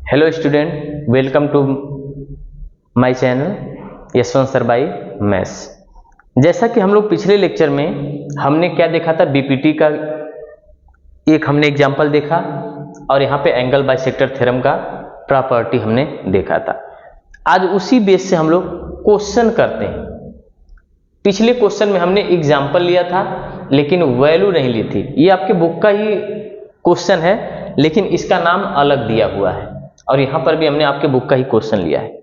Hello student, welcome to my channel Yashwant sir by maths. जैसा कि हम लोग पिछले लेक्चर में हमने क्या देखा था, बीपीटी का एक हमने एग्जांपल देखा और यहाँ पे एंगल बाइसेक्टर थ्योरम का प्रॉपर्टी हमने देखा था। आज उसी बेस से हम लोग क्वेश्चन करते हैं। पिछले क्वेश्चन में हमने एग्जांपल लिया था लेकिन वैल्यू नहीं ली थी। ये आपके बुक का ही क्वेश्चन है लेकिन इसका नाम अलग दिया हुआ है और यहाँ पर भी हमने आपके बुक का ही क्वेश्चन लिया है।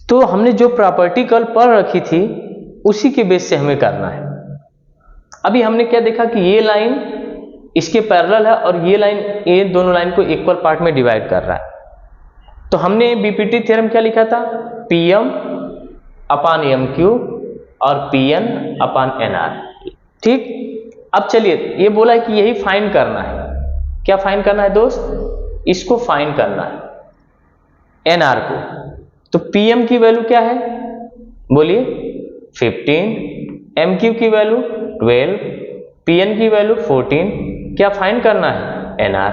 तो हमने जो प्रॉपर्टी कल पढ़ रखी थी उसी के बेस से हमें करना है। अभी हमने क्या देखा कि ये लाइन इसके पैरेलल है और ये लाइन, ये दोनों लाइन को इक्वल पार्ट में डिवाइड कर रहा है। तो हमने बीपीटी थ्योरम क्या लिखा था, पीएम अपान एम क्यू और पीएन अपान एनआर। ठीक, अब चलिए, ये बोला है कि यही फाइंड करना है। क्या फाइंड करना है दोस्त? इसको फाइंड करना है, एनआर को। तो पीएम की वैल्यू क्या है, बोलिए 15, एमक्यू की वैल्यू 12, पीएन की वैल्यू 14। क्या फाइंड करना है? एनआर।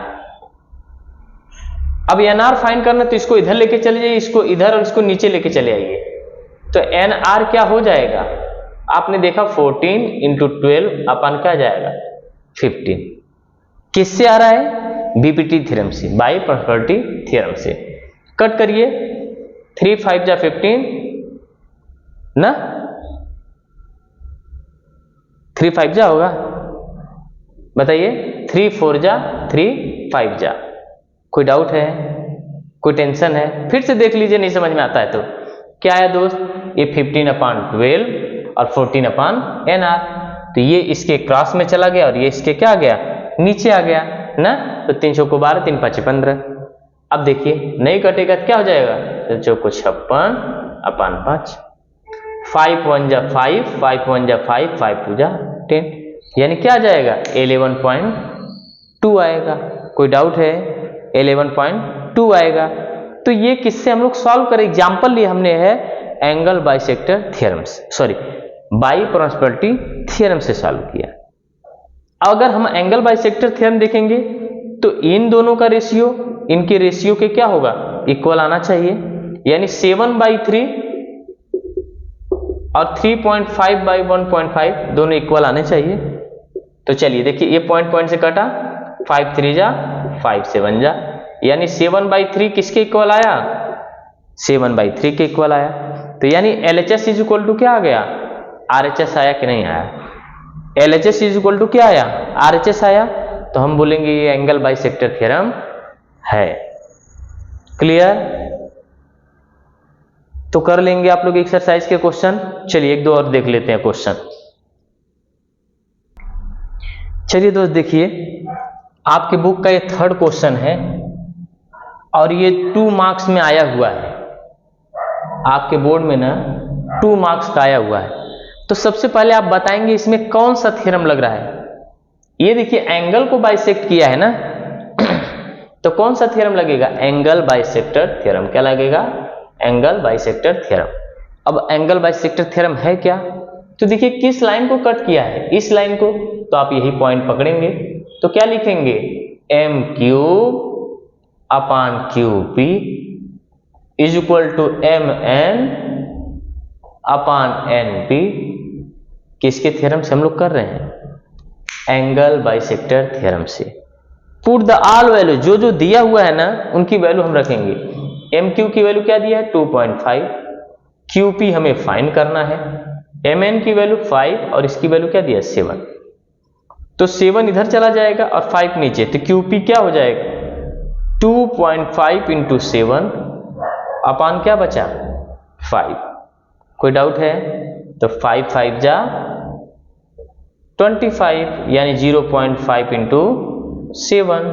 अब एनआर फाइंड करना तो इसको इधर लेके चले जाइए, इसको इधर और इसको नीचे लेके चले आइए। तो एनआर क्या हो जाएगा, आपने देखा 14 इंटू 12 अपन क्या जाएगा 15। किससे आ रहा है? बीपीटी थ्योरम से, बाई प्रॉपर्टी थ्योरम से। कट करिए, 3 5 जा 15 ना, 3 5 जा होगा, बताइए। 3 4 जा 3 5 जा। कोई डाउट है, कोई टेंशन है? फिर से देख लीजिए, नहीं समझ में आता है तो। क्या है दोस्त, ये 15 अपान 12 और 14 अपान एनआर। तो ये इसके क्रॉस में चला गया और ये इसके क्या आ गया, नीचे आ गया ना। तो 3 चौको 12, 3 5 15। अब देखिए नहीं कटेगा तो क्या हो जाएगा, तो चौको 56 अपान 5। 5 1 जा 5, 5 1 जा 5, 5 2 जा 10, यानी क्या आ जाएगा 11.2 आएगा। कोई डाउट है? 11.2 आएगा। तो ये किससे हम लोग सॉल्व करें? एग्जाम्पल लिए हमने है एंगल बाइसेक्टर थ्योरम से, सॉरी बाई प्रॉपर्टी थ्योरम से सॉल्व किया। अगर हम एंगल बाइसेक्टर थ्योरम देखेंगे तो इन दोनों का रेशियो, इनके रेशियो के क्या होगा, इक्वल आना चाहिए। यानी 7/3 और 3.5/1.5 दोनों इक्वल आने चाहिए। तो चलिए देखिए, ये पॉइंट पॉइंट से कटा, 5 3 जा 5 7 जा, यानी 7/3 किसके इक्वल आया, 7/3 के इक्वल आया। तो यानी LHS इज इक्वल टू क्या आ गया, RHS आया कि नहीं आया? LHS इज इक्वल टू क्या आया, RHS आया। तो हम बोलेंगे ये एंगल बाइसेक्टर थ्योरम है। क्लियर? तो कर लेंगे आप लोग एक्सरसाइज के क्वेश्चन। चलिए एक दो और देख लेते हैं क्वेश्चन। चलिए दोस्त देखिए, आपके बुक का ये थर्ड क्वेश्चन है और ये 2 मार्क्स में आया हुआ है। आपके बोर्ड में ना 2 मार्क्स का आया हुआ है। तो सबसे पहले आप बताएंगे इसमें कौन सा थ्योरम लग रहा है। ये देखिए एंगल को बाइसेक्ट किया है ना तो कौन सा थ्योरम लगेगा, एंगल बाइसेक्टर थ्योरम। क्या लगेगा, एंगल बाइसेक्टर थ्योरम। अब एंगल बाइसेक्टर थ्योरम है क्या, तो देखिए किस लाइन को कट किया है, इस लाइन को। तो आप यही पॉइंट पकड़ेंगे तो क्या लिखेंगे, M Q upon Q P is equal to M N upon N P. किसके थ्योरम से हम लोग कर रहे हैं, एंगल बाइसेक्टर थ्योरम से। पुट द ऑल वैल्यू, जो जो दिया हुआ है ना उनकी वैल्यू हम रखेंगे। एम क्यू की वैल्यू क्या दिया है 2.5, क्यू पी हमें फाइंड करना है, एम एन की वैल्यू 5 और इसकी वैल्यू क्या दिया 7। तो 7 इधर चला जाएगा और 5 नीचे, तो क्यू पी क्या हो जाएगा 2.5 इंटू 7 अपान क्या बचा 5। कोई डाउट है? तो 5 5 जा 25, यानी 0.5 इंटू 7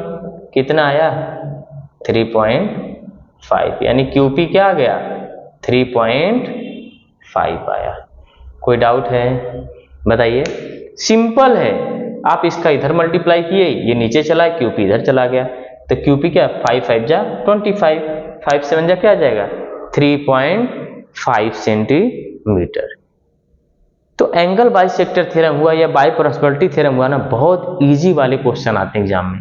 कितना आया 3.5, यानी क्यूपी क्या आ गया 3.5 आया। कोई डाउट है बताइए? सिंपल है, आप इसका इधर मल्टीप्लाई किए, ये नीचे चला, क्यूपी इधर चला गया। तो क्यूपी क्या 5 5 जा 25, 5 7 जा क्या आ जाएगा 3.5 सेंटीमीटर। तो एंगल बाइसेक्टर थ्योरम हुआ या बाई प्रॉपर्टी थ्योरम हुआ ना, बहुत इजी वाले क्वेश्चन आते हैं एग्जाम में।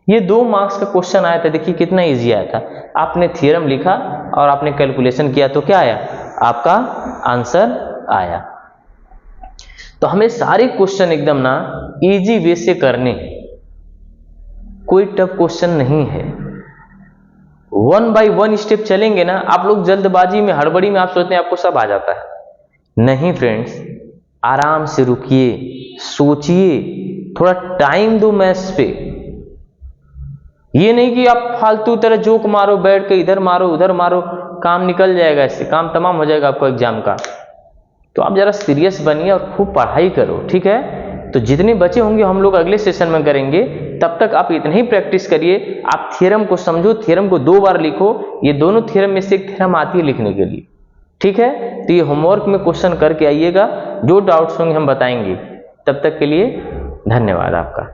ये 2 मार्क्स का क्वेश्चन आया था, देखिए कितना इजी आया था। आपने थ्योरम लिखा और आपने कैलकुलेशन किया तो क्या आया, आपका आंसर आया। तो हमें सारे क्वेश्चन एकदम ना इजी वे से करने, कोई टफ क्वेश्चन नहीं है। 1 बाय 1 स्टेप चलेंगे ना। आप लोग जल्दबाजी में, हड़बड़ी में आप सोचते हैं आपको सब आ जाता है। नहीं फ्रेंड्स, आराम से रुकिए, सोचिए, थोड़ा टाइम दो मैथ्स पे। ये नहीं कि आप फालतू तरह जोक मारो, बैठ के इधर मारो उधर मारो, काम निकल जाएगा, इससे काम तमाम हो जाएगा आपको एग्जाम का। तो आप जरा सीरियस बनिए और खूब पढ़ाई करो, ठीक है। तो जितने बचे होंगे हम लोग अगले सेशन में करेंगे, तब तक आप इतनी ही प्रैक्टिस करिए। आप थ्योरम को समझो, थ्योरम को 2 बार लिखो। ये दोनों थ्योरम में से एक थ्योरम आती है लिखने के लिए, ठीक है। तो ये होमवर्क में क्वेश्चन करके आइएगा, जो डाउट्स होंगे हम बताएंगे। तब तक के लिए धन्यवाद आपका।